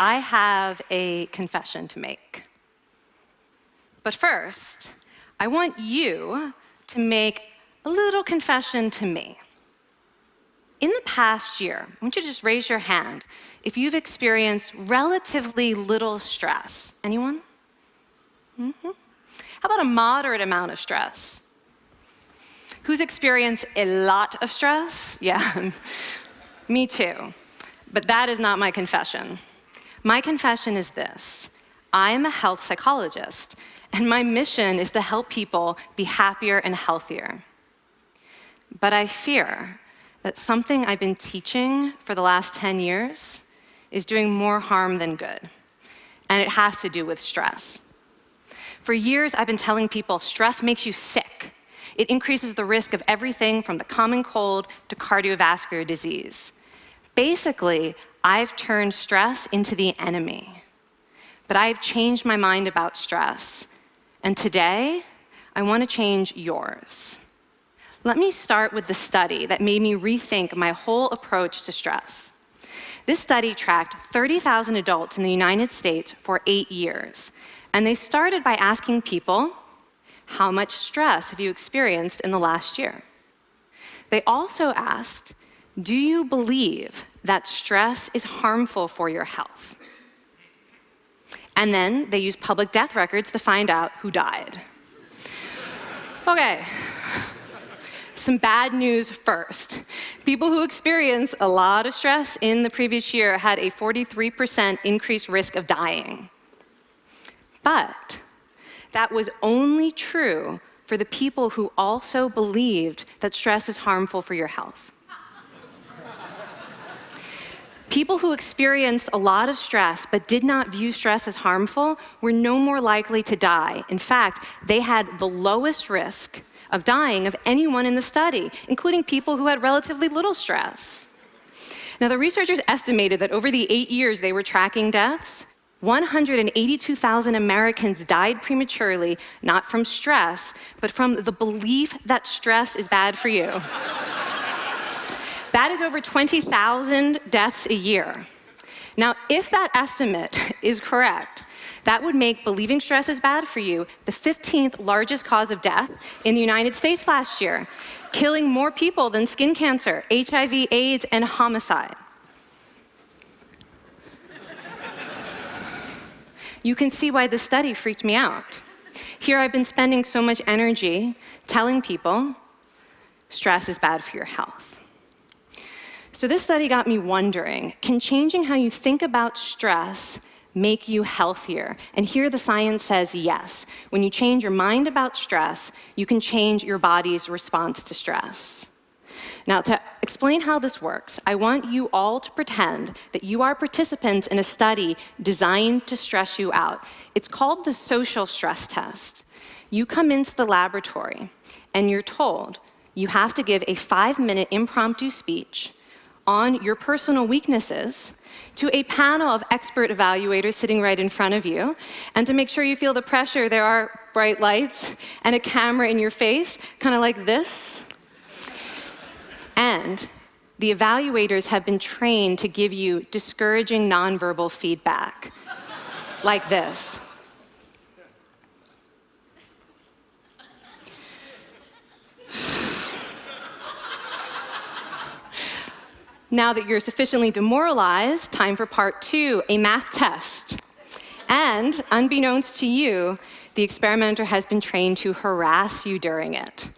I have a confession to make. But first, I want you to make a little confession to me. In the past year, I want you to just raise your hand if you've experienced relatively little stress. Anyone? How about a moderate amount of stress? Who's experienced a lot of stress? Yeah, me too. But that is not my confession. My confession is this: I'm a health psychologist, and my mission is to help people be happier and healthier. But I fear that something I've been teaching for the last 10 years is doing more harm than good, and it has to do with stress. For years, I've been telling people stress makes you sick. It increases the risk of everything from the common cold to cardiovascular disease. Basically, I've turned stress into the enemy. But I've changed my mind about stress, and today, I want to change yours. Let me start with the study that made me rethink my whole approach to stress. This study tracked 30,000 adults in the United States for 8 years. And they started by asking people, how much stress have you experienced in the last year? They also asked, do you believe that stress is harmful for your health? And then they used public death records to find out who died. Okay, some bad news first. People who experienced a lot of stress in the previous year had a 43% increased risk of dying. But that was only true for the people who also believed that stress is harmful for your health. People who experienced a lot of stress but did not view stress as harmful were no more likely to die. In fact, they had the lowest risk of dying of anyone in the study, including people who had relatively little stress. Now, the researchers estimated that over the 8 years they were tracking deaths, 182,000 Americans died prematurely, not from stress, but from the belief that stress is bad for you. That is over 20,000 deaths a year. Now, if that estimate is correct, that would make believing stress is bad for you the 15th largest cause of death in the United States last year, killing more people than skin cancer, HIV, AIDS, and homicide. You can see why this study freaked me out. Here I've been spending so much energy telling people stress is bad for your health. So this study got me wondering, can changing how you think about stress make you healthier? And here the science says yes. When you change your mind about stress, you can change your body's response to stress. Now, to explain how this works, I want you all to pretend that you are participants in a study designed to stress you out. It's called the social stress test. You come into the laboratory, and you're told you have to give a 5-minute impromptu speech on your personal weaknesses to a panel of expert evaluators sitting right in front of you. And to make sure you feel the pressure, there are bright lights and a camera in your face, kind of like this. And the evaluators have been trained to give you discouraging nonverbal feedback, like this. Now that you're sufficiently demoralized, time for part 2, a math test. And unbeknownst to you, the experimenter has been trained to harass you during it.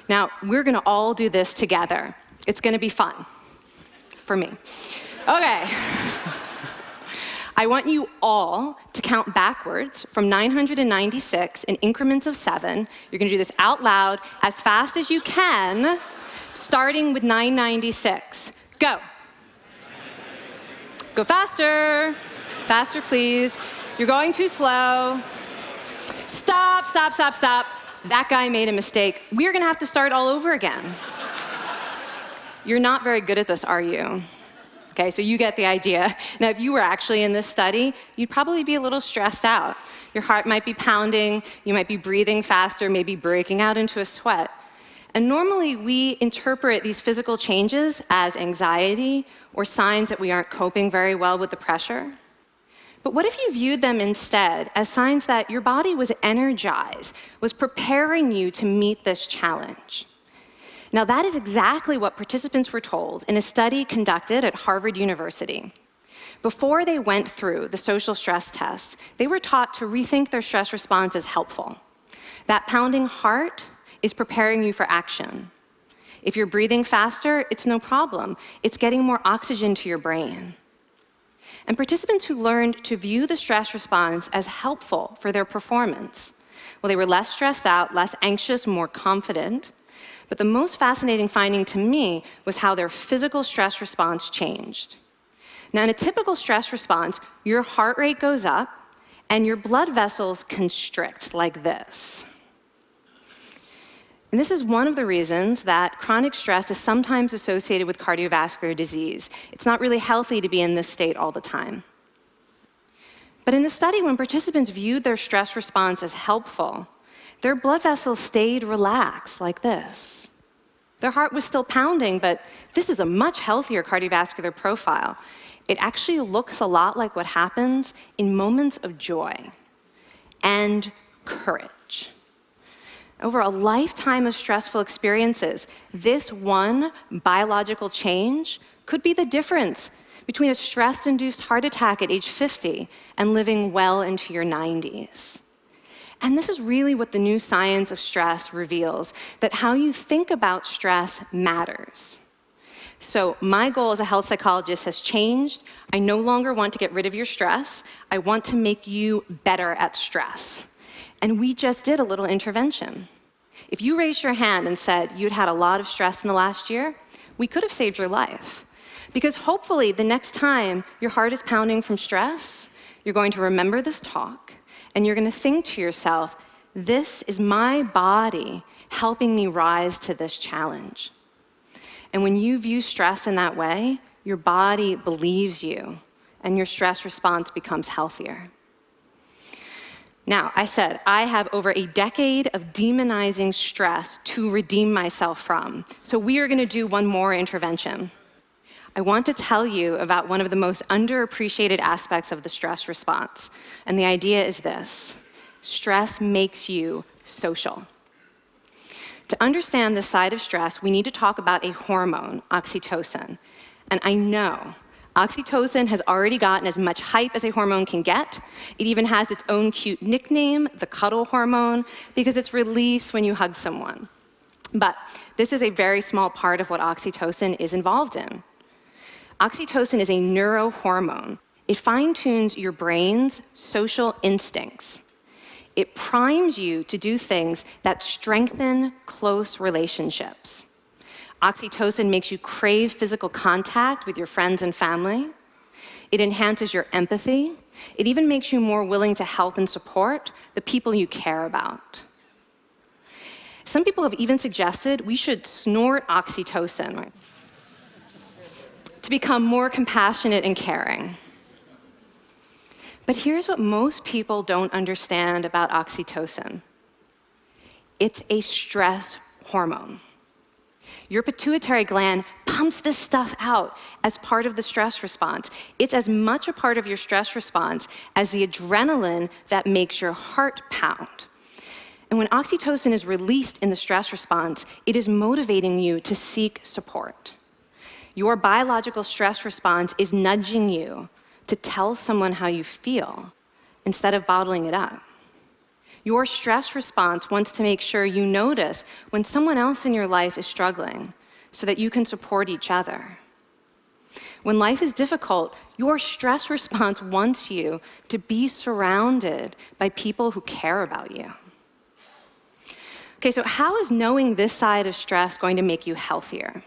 Now, we're going to all do this together. It's going to be fun. For me. Okay. I want you all to count backwards from 996 in increments of 7. You're going to do this out loud as fast as you can, starting with 996. Go. Go faster. Faster, please. You're going too slow. Stop, stop, stop, stop. That guy made a mistake. We're going to have to start all over again. You're not very good at this, are you? Okay, so you get the idea. Now, if you were actually in this study, you'd probably be a little stressed out. Your heart might be pounding, you might be breathing faster, maybe breaking out into a sweat. And normally, we interpret these physical changes as anxiety or signs that we aren't coping very well with the pressure. But what if you viewed them instead as signs that your body was energized, was preparing you to meet this challenge? Now, that is exactly what participants were told in a study conducted at Harvard University. Before they went through the social stress test, they were taught to rethink their stress response as helpful. That pounding heart is preparing you for action. If you're breathing faster, it's no problem. It's getting more oxygen to your brain. And participants who learned to view the stress response as helpful for their performance, well, they were less stressed out, less anxious, more confident. But the most fascinating finding to me was how their physical stress response changed. Now, in a typical stress response, your heart rate goes up and your blood vessels constrict like this. And this is one of the reasons that chronic stress is sometimes associated with cardiovascular disease. It's not really healthy to be in this state all the time. But in the study, when participants viewed their stress response as helpful, their blood vessels stayed relaxed like this. Their heart was still pounding, but this is a much healthier cardiovascular profile. It actually looks a lot like what happens in moments of joy and courage. Over a lifetime of stressful experiences, this one biological change could be the difference between a stress-induced heart attack at age 50 and living well into your 90s. And this is really what the new science of stress reveals, that how you think about stress matters. So my goal as a health psychologist has changed. I no longer want to get rid of your stress. I want to make you better at stress. And we just did a little intervention. If you raised your hand and said you'd had a lot of stress in the last year, we could have saved your life. Because hopefully the next time your heart is pounding from stress, you're going to remember this talk, and you're going to think to yourself, this is my body helping me rise to this challenge. And when you view stress in that way, your body believes you, and your stress response becomes healthier. Now, I said I have over a decade of demonizing stress to redeem myself from. So we are going to do one more intervention. I want to tell you about one of the most underappreciated aspects of the stress response. And the idea is this: stress makes you social. To understand this side of stress, we need to talk about a hormone, oxytocin. And I know oxytocin has already gotten as much hype as a hormone can get. It even has its own cute nickname, the cuddle hormone, because it's released when you hug someone. But this is a very small part of what oxytocin is involved in. Oxytocin is a neurohormone. It fine-tunes your brain's social instincts. It primes you to do things that strengthen close relationships. Oxytocin makes you crave physical contact with your friends and family. It enhances your empathy. It even makes you more willing to help and support the people you care about. Some people have even suggested we should snort oxytocin to become more compassionate and caring. But here's what most people don't understand about oxytocin. It's a stress hormone. Your pituitary gland pumps this stuff out as part of the stress response. It's as much a part of your stress response as the adrenaline that makes your heart pound. And when oxytocin is released in the stress response, it is motivating you to seek support. Your biological stress response is nudging you to tell someone how you feel instead of bottling it up. Your stress response wants to make sure you notice when someone else in your life is struggling so that you can support each other. When life is difficult, your stress response wants you to be surrounded by people who care about you. Okay, so how is knowing this side of stress going to make you healthier?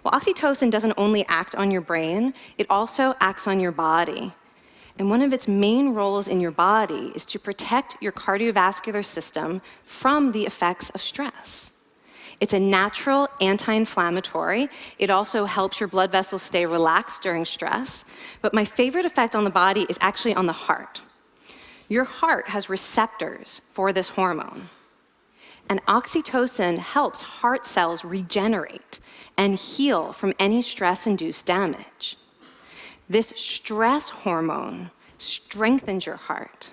Well, oxytocin doesn't only act on your brain, it also acts on your body. And one of its main roles in your body is to protect your cardiovascular system from the effects of stress. It's a natural anti-inflammatory. It also helps your blood vessels stay relaxed during stress. But my favorite effect on the body is actually on the heart. Your heart has receptors for this hormone. And oxytocin helps heart cells regenerate and heal from any stress-induced damage. This stress hormone strengthens your heart.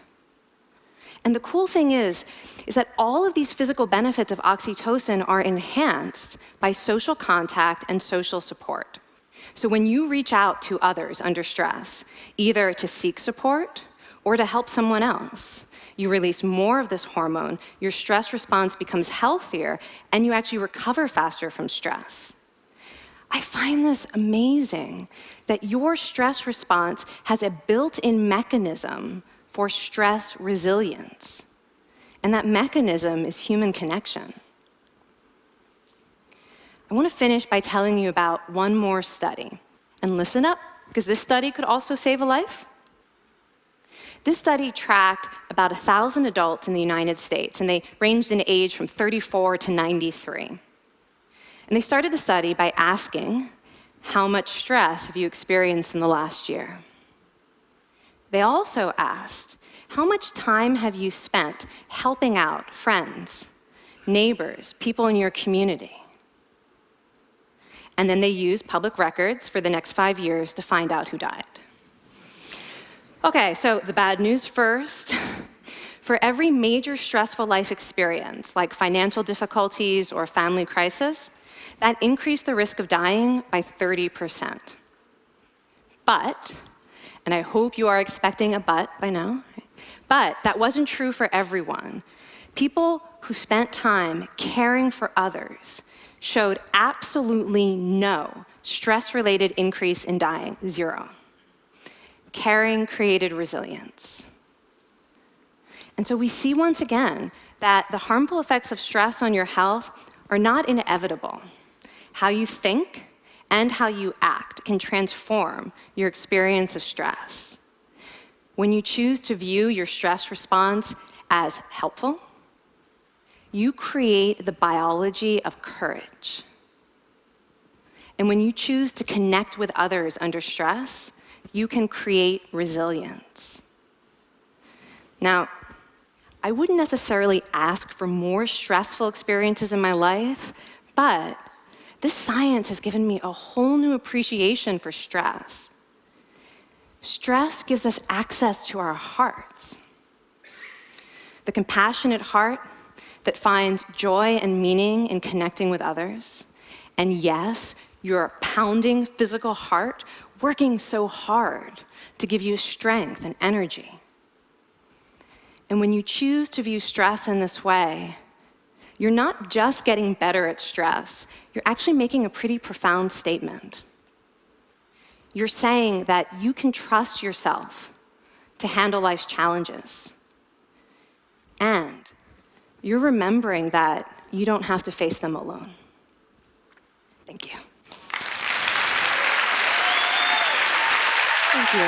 And the cool thing is that all of these physical benefits of oxytocin are enhanced by social contact and social support. So when you reach out to others under stress, either to seek support or to help someone else, you release more of this hormone, your stress response becomes healthier, and you actually recover faster from stress. I find this amazing that your stress response has a built-in mechanism for stress resilience. And that mechanism is human connection. I want to finish by telling you about one more study. And listen up, because this study could also save a life. This study tracked about 1,000 adults in the United States, and they ranged in age from 34 to 93. And they started the study by asking, how much stress have you experienced in the last year? They also asked, how much time have you spent helping out friends, neighbors, people in your community? And then they used public records for the next 5 years to find out who died. Okay, so the bad news first. For every major stressful life experience, like financial difficulties or family crisis, that increased the risk of dying by 30%. But, and I hope you are expecting a but by now, but that wasn't true for everyone. People who spent time caring for others showed absolutely no stress-related increase in dying, 0. Caring created resilience. And so we see once again that the harmful effects of stress on your health are not inevitable. How you think and how you act can transform your experience of stress. When you choose to view your stress response as helpful, you create the biology of courage. And when you choose to connect with others under stress, you can create resilience. Now, I wouldn't necessarily ask for more stressful experiences in my life, but this science has given me a whole new appreciation for stress. Stress gives us access to our hearts. The compassionate heart that finds joy and meaning in connecting with others. And yes, your pounding physical heart working so hard to give you strength and energy. And when you choose to view stress in this way, you're not just getting better at stress, you're actually making a pretty profound statement. You're saying that you can trust yourself to handle life's challenges. And you're remembering that you don't have to face them alone. Thank you. Thank you.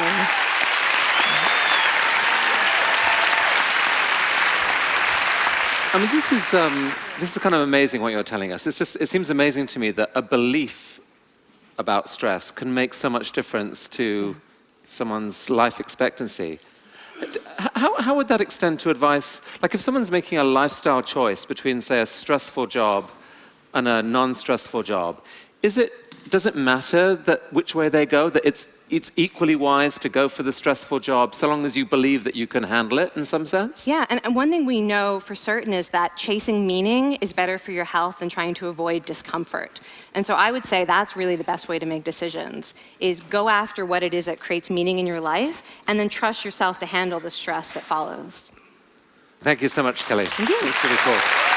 I mean, this is kind of amazing what you're telling us. It seems amazing to me that a belief about stress can make so much difference to someone's life expectancy. How would that extend to advice? Like if someone's making a lifestyle choice between, say, a stressful job and a non-stressful job, does it matter that which way they go, that it's equally wise to go for the stressful job so long as you believe that you can handle it in some sense? Yeah, and one thing we know for certain is that chasing meaning is better for your health than trying to avoid discomfort. And so I would say that's really the best way to make decisions, is go after what it is that creates meaning in your life, and then trust yourself to handle the stress that follows. Thank you so much, Kelly. Thank you. It's really cool.